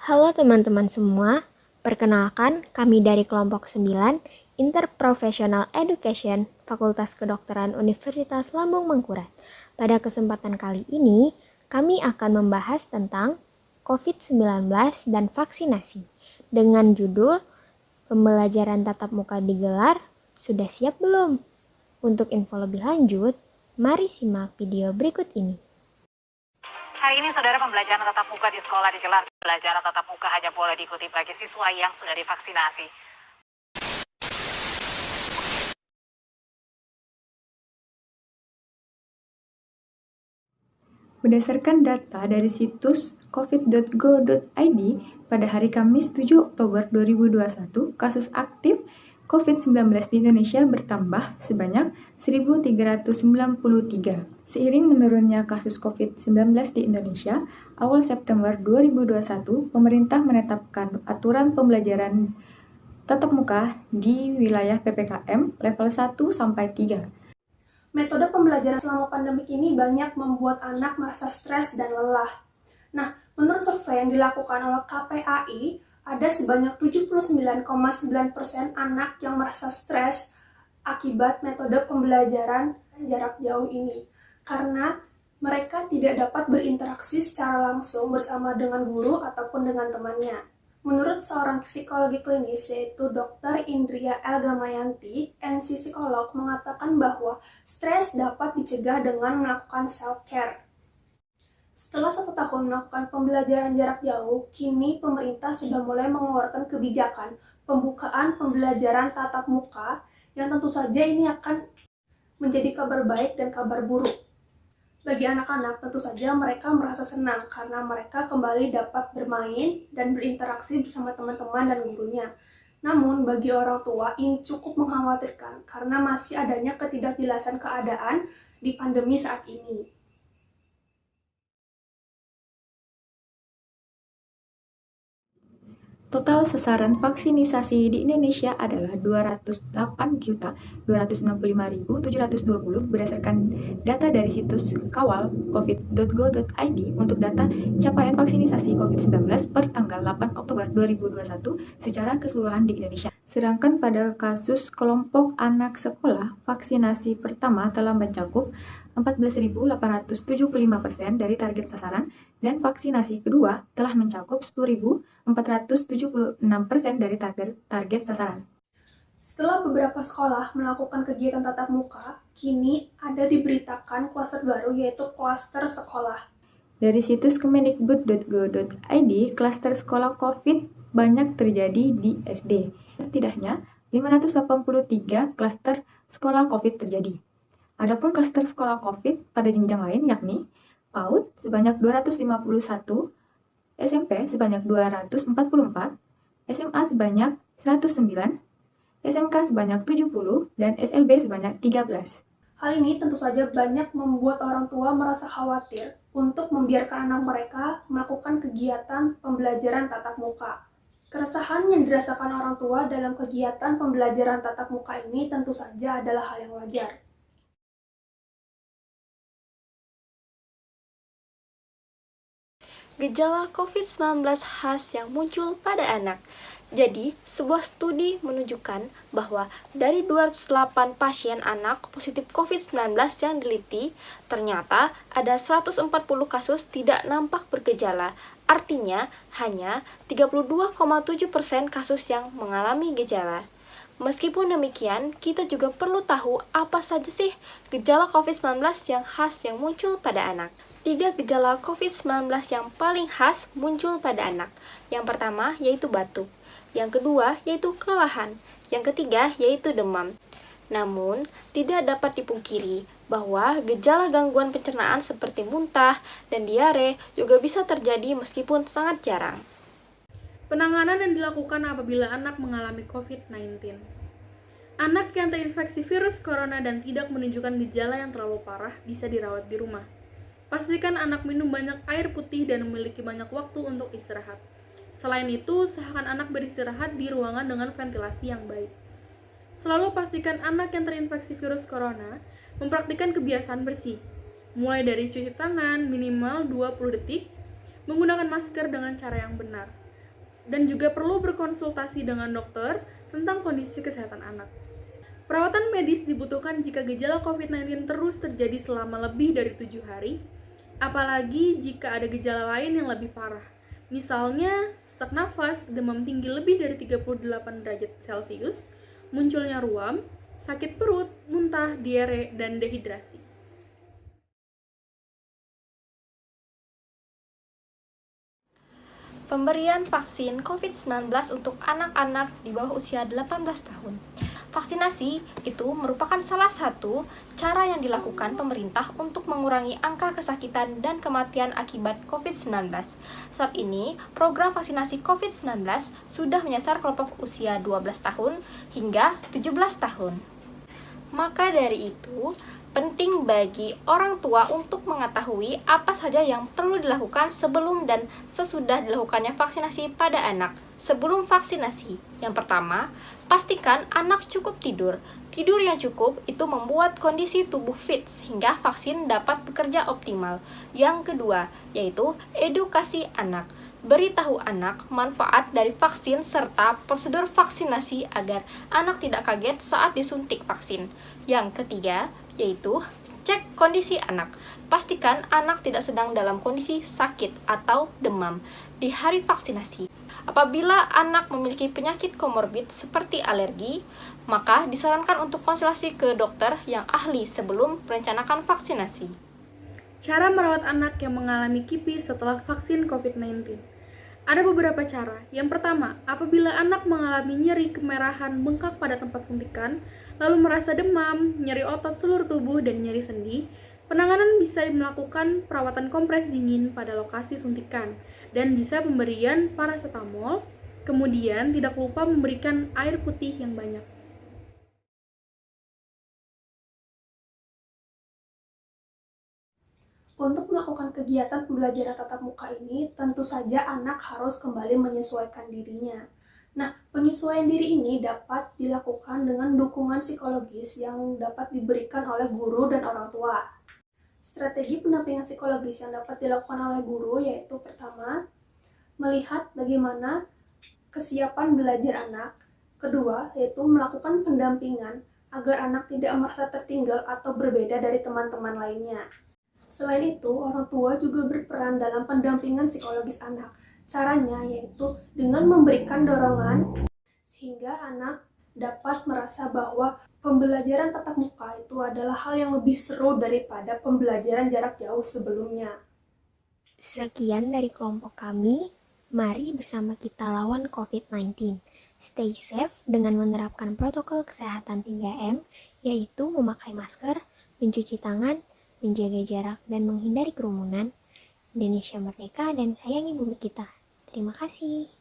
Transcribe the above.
Halo teman-teman semua, perkenalkan kami dari kelompok 9 Interprofessional Education Fakultas Kedokteran Universitas Lambung Mangkurat. Pada kesempatan kali ini, kami akan membahas tentang COVID-19 dan vaksinasi dengan judul Pembelajaran tatap muka digelar, sudah siap belum? Untuk info lebih lanjut, mari simak video berikut ini. Hari ini, saudara, pembelajaran tatap muka di sekolah digelar. Pembelajaran tatap muka hanya boleh diikuti bagi siswa yang sudah divaksinasi. Berdasarkan data dari situs covid.go.id, pada hari Kamis 7 Oktober 2021, kasus aktif COVID-19 di Indonesia bertambah sebanyak 1.393. Seiring menurunnya kasus COVID-19 di Indonesia, awal September 2021, pemerintah menetapkan aturan pembelajaran tatap muka di wilayah PPKM level 1 sampai 3. Metode pembelajaran selama pandemik ini banyak membuat anak merasa stres dan lelah. Nah, menurut survei yang dilakukan oleh KPAI, ada sebanyak 79,9% anak yang merasa stres akibat metode pembelajaran jarak jauh ini. Karena mereka tidak dapat berinteraksi secara langsung bersama dengan guru ataupun dengan temannya. Menurut seorang psikologi klinis yaitu Dr. Indria L. Gamayanti, MC psikolog, mengatakan bahwa stres dapat dicegah dengan melakukan self-care. Setelah 1 tahun melakukan pembelajaran jarak jauh, kini pemerintah sudah mulai mengeluarkan kebijakan pembukaan pembelajaran tatap muka yang tentu saja ini akan menjadi kabar baik dan kabar buruk. Bagi anak-anak, tentu saja mereka merasa senang karena mereka kembali dapat bermain dan berinteraksi bersama teman-teman dan gurunya. Namun, bagi orang tua ini cukup mengkhawatirkan karena masih adanya ketidakjelasan keadaan di pandemi saat ini. Total sasaran vaksinisasi di Indonesia adalah 208.265.720 berdasarkan data dari situs kawal covid.go.id untuk data capaian vaksinisasi COVID-19 per tanggal 8 Oktober 2021 secara keseluruhan di Indonesia. Sedangkan pada kasus kelompok anak sekolah, vaksinasi pertama telah mencakup 14.875% dari target sasaran dan vaksinasi kedua telah mencakup 10.476% dari target sasaran. Setelah beberapa sekolah melakukan kegiatan tatap muka, kini ada diberitakan klaster baru yaitu klaster sekolah. Dari situs kemendikbud.go.id, klaster sekolah COVID banyak terjadi di SD. Setidaknya 583 klaster sekolah COVID terjadi. Adapun klaster sekolah COVID pada jenjang lain yakni PAUD sebanyak 251, SMP sebanyak 244, SMA sebanyak 109, SMK sebanyak 70, dan SLB sebanyak 13. Hal ini tentu saja banyak membuat orang tua merasa khawatir untuk membiarkan anak mereka melakukan kegiatan pembelajaran tatap muka. Keresahan yang dirasakan orang tua dalam kegiatan pembelajaran tatap muka ini tentu saja adalah hal yang wajar. Gejala COVID-19 khas yang muncul pada anak. Jadi, sebuah studi menunjukkan bahwa dari 208 pasien anak positif COVID-19 yang diliti, ternyata ada 140 kasus tidak nampak bergejala. Artinya, hanya 32,7% kasus yang mengalami gejala. Meskipun demikian, kita juga perlu tahu apa saja sih gejala COVID-19 yang khas yang muncul pada anak. 3 gejala COVID-19 yang paling khas muncul pada anak. Yang pertama yaitu batuk, yang kedua yaitu kelelahan, yang ketiga yaitu demam. Namun, tidak dapat dipungkiri bahwa gejala gangguan pencernaan seperti muntah dan diare juga bisa terjadi meskipun sangat jarang. Penanganan yang dilakukan apabila anak mengalami COVID-19. Anak yang terinfeksi virus corona dan tidak menunjukkan gejala yang terlalu parah bisa dirawat di rumah. Pastikan anak minum banyak air putih dan memiliki banyak waktu untuk istirahat. Selain itu, usahakan anak beristirahat di ruangan dengan ventilasi yang baik. Selalu pastikan anak yang terinfeksi virus corona mempraktikkan kebiasaan bersih, mulai dari cuci tangan minimal 20 detik, menggunakan masker dengan cara yang benar, dan juga perlu berkonsultasi dengan dokter tentang kondisi kesehatan anak. Perawatan medis dibutuhkan jika gejala COVID-19 terus terjadi selama lebih dari 7 hari, apalagi jika ada gejala lain yang lebih parah. Misalnya, sesak nafas, demam tinggi lebih dari 38 derajat Celcius, munculnya ruam, sakit perut, muntah, diare, dan dehidrasi. Pemberian vaksin COVID-19 untuk anak-anak di bawah usia 18 tahun. Vaksinasi itu merupakan salah satu cara yang dilakukan pemerintah untuk mengurangi angka kesakitan dan kematian akibat COVID-19. Saat ini, program vaksinasi COVID-19 sudah menyasar kelompok usia 12 tahun hingga 17 tahun. Maka dari itu, penting bagi orang tua untuk mengetahui apa saja yang perlu dilakukan sebelum dan sesudah dilakukannya vaksinasi pada anak. Sebelum vaksinasi, yang pertama, pastikan anak cukup tidur. Tidur yang cukup itu membuat kondisi tubuh fit sehingga vaksin dapat bekerja optimal. Yang kedua, yaitu edukasi anak. Beritahu anak manfaat dari vaksin serta prosedur vaksinasi agar anak tidak kaget saat disuntik vaksin. Yang ketiga, yaitu cek kondisi anak. Pastikan anak tidak sedang dalam kondisi sakit atau demam di hari vaksinasi. Apabila anak memiliki penyakit komorbid seperti alergi, maka disarankan untuk konsultasi ke dokter yang ahli sebelum merencanakan vaksinasi. Cara merawat anak yang mengalami KIPI setelah vaksin COVID-19. Ada beberapa cara. Yang pertama, apabila anak mengalami nyeri kemerahan bengkak pada tempat suntikan, lalu merasa demam, nyeri otot seluruh tubuh, dan nyeri sendi, penanganan bisa melakukan perawatan kompres dingin pada lokasi suntikan, dan bisa pemberian paracetamol, kemudian tidak lupa memberikan air putih yang banyak. Untuk melakukan kegiatan pembelajaran tatap muka ini, tentu saja anak harus kembali menyesuaikan dirinya. Nah, penyesuaian diri ini dapat dilakukan dengan dukungan psikologis yang dapat diberikan oleh guru dan orang tua. Strategi pendampingan psikologis yang dapat dilakukan oleh guru yaitu pertama, melihat bagaimana kesiapan belajar anak. Kedua, yaitu melakukan pendampingan agar anak tidak merasa tertinggal atau berbeda dari teman-teman lainnya. Selain itu, orang tua juga berperan dalam pendampingan psikologis anak. Caranya yaitu dengan memberikan dorongan sehingga anak dapat merasa bahwa pembelajaran tatap muka itu adalah hal yang lebih seru daripada pembelajaran jarak jauh sebelumnya. Sekian dari kelompok kami. Mari bersama kita lawan COVID-19. Stay safe dengan menerapkan protokol kesehatan 3M, yaitu memakai masker, mencuci tangan, menjaga jarak, dan menghindari kerumunan. Indonesia merdeka dan sayangi bumi kita. Terima kasih.